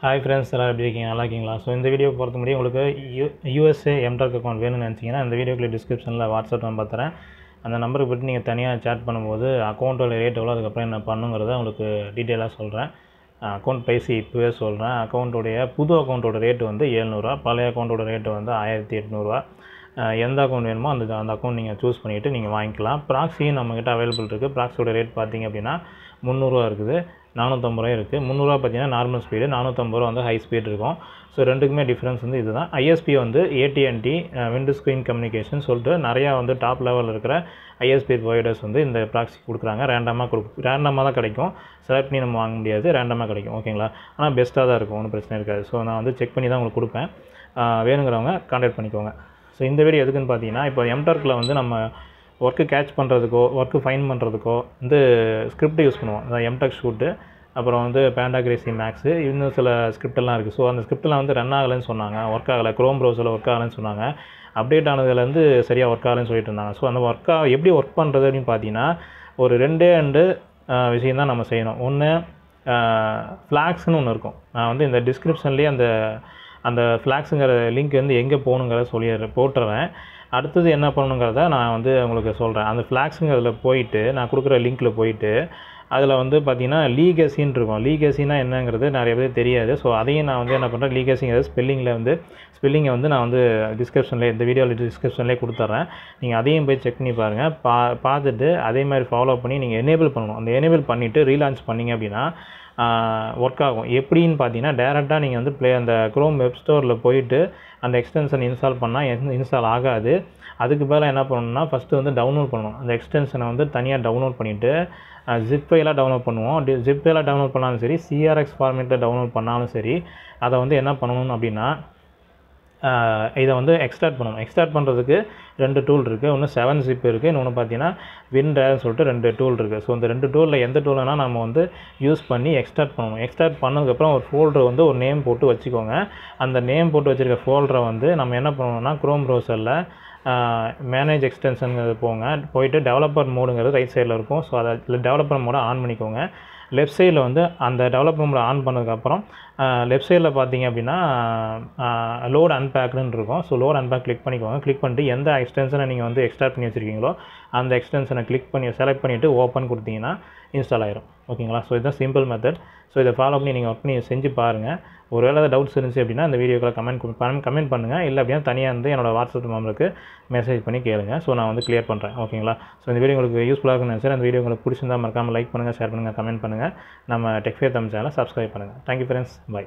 Hi friends, எல்லோரும் எப்படி இருக்கீங்க? நல்லா இருக்கீங்களா? ஸோ இந்த வீடியோ பொறுத்த முடியும் உங்களுக்கு யூஎஸ்ஏ எம்டாக் அக்கௌண்ட் வேணும்னு நினச்சிங்கன்னா இந்த வீடியோக்குள்ள டிஸ்கிரிப்ஷனில் வாட்ஸ்அப் நம்பர் தரேன். அந்த நம்பருக்கு போய்ட்டு நீங்கள் தனியாக சேட் பண்ணும்போது அக்கௌண்ட்டோட ரேட் எவ்வளோ, அதுக்கப்புறம் என்ன பண்ணுங்கிறத உங்களுக்கு டீட்டெயிலாக சொல்கிறேன். அக்கௌண்ட் ப்ரைஸ் இப்போவே சொல்கிறேன். புது அக்கௌண்ட்டோட ரேட்டு வந்து 700, பழைய அக்கௌண்ட்டோட ரேட்டு வந்து 1800. எந்த அக்கௌண்ட் வேணுமோ அந்த அக்கௌண்ட் நீங்கள் சூஸ் பண்ணிவிட்டு நீங்கள் வாங்கிக்கலாம். ப்ராக்ஸியும் நம்மக்கிட்ட அவைலபிள் இருக்குது. ப்ராக்ஸியோட ரேட் பார்த்திங்க அப்படின்னா 300 இருக்குது, 450 இருக்குது. 300 பார்த்தீங்கன்னா நார்மல் ஸ்பீடு, 450 வந்து ஹை ஸ்பீட் இருக்கும். ஸோ ரெண்டுக்குமே டிஃப்ரென்ஸ் வந்து இது தான். ஐஎஸ்பி வந்து AT&T விண்டோ ஸ்க்ரீன் கம்யூனிகேஷன் சொல்லிட்டு நிறையா வந்து டாப் லெவலில் இருக்கிற ஐஎஸ்பி ப்ரொவைடர்ஸ் வந்து இந்த ப்ராக்ஸி கொடுக்குறாங்க. ரேண்டமாக தான் கிடைக்கும், செலக்ட் பண்ணி நம்ம வாங்க முடியாது, ரேண்டமாக கிடைக்கும். ஓகேங்களா? ஆனால் பெஸ்ட்டாக தான் இருக்கும், ஒன்றும் பிரச்சனை இருக்காது. ஸோ நான் வந்து செக் பண்ணி தான் உங்களுக்கு கொடுப்பேன். வேணுங்கிறவங்க கான்டாக்ட் பண்ணிக்கோங்க. ஸோ இந்த வீடியோ எதுக்குன்னு பார்த்தீங்கன்னா, இப்போ எம்டார்க்கில் வந்து நம்ம ஒர்க்கு கேட்ச் பண்ணுறதுக்கோ ஒர்க்கு ஃபைன் பண்ணுறதுக்கோ வந்து ஸ்கிரிப்ட் யூஸ் பண்ணுவோம். அதாவது எம்டாக் ஷூட்டு, அப்புறம் வந்து பேண்டாகிரேசி மேக்ஸு, இன்னும் சில ஸ்கிரிப்டெல்லாம் இருக்குது. ஸோ அந்த ஸ்கிரிப்டெல்லாம் வந்து ரன் ஆகலைன்னு சொன்னாங்க, ஒர்க் ஆகலை, க்ரோம் ப்ரௌசரில் ஒர்க் ஆகலைன்னு சொன்னாங்க. அப்டேட் ஆனதுலேருந்து சரியாக ஒர்க் ஆகலைன்னு சொல்லிட்டு இருந்தாங்க. ஸோ அந்த எப்படி ஒர்க் பண்ணுறது அப்படின்னு பார்த்தீங்கன்னா, ஒரு ரெண்டு விஷயம் தான் நம்ம செய்யணும். ஒன்று ஃப்ளாக்ஸ்னு ஒன்று இருக்கும். நான் வந்து இந்த டிஸ்கிரிப்ஷன்லேயே அந்த ஃப்ளாக்ஸுங்கிற லிங்க் வந்து எங்கே போகணுங்கிறத போட்டுறேன். அடுத்தது என்ன பண்ணணுங்கிறத நான் வந்து உங்களுக்கு சொல்கிறேன். அந்த ஃப்ளாக்ஸுங்கிறதுல போயிட்டு, நான் கொடுக்குற லிங்க்கில் போயிட்டு, அதில் வந்து பார்த்திங்கன்னா லீகசின்னு இருக்கும். லீகசினா என்னங்கிறது நிறைய பேர் தெரியாது. ஸோ அதையும் நான் வந்து என்ன பண்ணுறேன், லீகசிங்கிறது ஸ்பெல்லிங்கை வந்து நான் வந்து இந்த வீடியோவில் டிஸ்கிரிப்ஷன்லேயே கொடுத்துட்றேன். நீங்கள் அதையும் போய் செக் பண்ணி பாருங்கள். பார்த்துட்டு அதே மாதிரி ஃபாலோ பண்ணி நீங்கள் எனேபிள் பண்ணணும். அந்த எனேபிள் பண்ணிவிட்டு ரீலான்ச் பண்ணிங்க அப்படின்னா ஒர்க் ஆகும். எப்படின்னு பார்த்தீங்கன்னா, டேரெக்டாக நீங்கள் வந்து அந்த க்ரோம் வெப் ஸ்டோரில் போயிட்டு அந்த எக்ஸ்டென்ஷன் இன்ஸ்டால் பண்ணால் இன்ஸ்டால் ஆகாது. அதுக்கு பதிலாக என்ன பண்ணணும்னா, ஃபஸ்ட்டு வந்து டவுன்லோட் பண்ணணும். அந்த எக்ஸ்டென்ஷனை வந்து தனியாக டவுன்லோட் பண்ணிவிட்டு ஜிப் ஃபைலாக டவுன்லோட் பண்ணுவோம். ஜிப் ஃபைலாக டவுன்லோட் பண்ணாலும் சரி, CRX ஃபார்மேட்டில் டவுன்லோட் பண்ணாலும் சரி, அதை வந்து என்ன பண்ணணும் அப்படின்னா, இதை வந்து எக்ஸ்ட்ராக்ட் பண்ணணும். எக்ஸ்ட்ராக்ட் பண்ணுறதுக்கு 2 டூல் இருக்குது. ஒன்று 7-zip இருக்குது, இன்னொன்று பார்த்தீங்கன்னா WinRARன்னு சொல்லிட்டு 2 டூல் இருக்குது. ஸோ இந்த 2 டூலில் எந்த டூல்னா நம்ம வந்து யூஸ் பண்ணி எக்ஸ்ட்ராக்ட் பண்ணணும். எக்ஸ்ட்ராக்ட் பண்ணதுக்கப்புறம் ஒரு ஃபோல்டர் வந்து ஒரு நேம் போட்டு வச்சுக்கோங்க. அந்த நேம் போட்டு வச்சுருக்க ஃபோல்டரை வந்து நம்ம என்ன பண்ணணும்னா, க்ரோம் ப்ரௌசரில் மேனேஜ் எக்ஸ்டென்ஷனுங்கிறது போயிட்டு டெவலப்பர் மோடுங்கிறது ரைட் சைடில் இருக்கும். ஸோ அதில் டெவலப்பர் மோடை ஆன் பண்ணிக்கோங்க. லெஃப்ட் சைடில் வந்து அந்த டெவலப்பர் மோடை ஆன் பண்ணதுக்கப்புறம் லெஃப்ட் சைடில் பார்த்தீங்க அப்படின்னா லோட் அன்பேக்டுன்னு இருக்கும். ஸோ லோட் அன்பேக் கிளிக் பண்ணிக்கோங்க. கிளிக் பண்ணிட்டு எந்த எக்ஸ்டென்ஷனை நீங்கள் வந்து எக்ஸ்ட்ராக்ட் பண்ணி வச்சுருக்கீங்களோ அந்த எக்ஸ்டென்ஷனை செலக்ட் பண்ணிவிட்டு ஓப்பன் கொடுத்தீங்கன்னா இன்ஸ்டால் ஆயிரும். ஓகேங்களா? ஸோ இதுதான் சிம்பிள் மெத்தட். ஸோ இதை ஃபாலோ பண்ணி நீங்கள் ஒர்க் பண்ணி செஞ்சு பாருங்கள். ஒருவேளை ஏதாவது டவுட்ஸ் இருந்துச்சு அப்படின்னா இந்த வீடியோக்குள்ள கமெண்ட் பண்ணுங்கள். இல்லை அப்படின்னா தனியாக வந்து என்னோடய வாட்ஸ்அப் நம்பருக்கு மெசேஜ் பண்ணி கேளுங்க. ஸோ நான் வந்து கிளியர் பண்ணுறேன். ஓகேங்களா? ஸோ இந்த வீடியோ உங்களுக்கு யூஸ்ஃபுல்லாக இருக்குன்னு நினச்சேன். அந்த வீடியோ உங்களுக்கு பிடிச்சிருந்தா மறக்காமல் லைக் பண்ணுங்கள், ஷேர் பண்ணுங்கள், கமெண்ட் பண்ணுங்கள். நம்ம டெக் ஃபேர் தமிழ் சேனலை சப்ஸ்கிரைப் பண்ணுங்கள். Thank you friends. பை.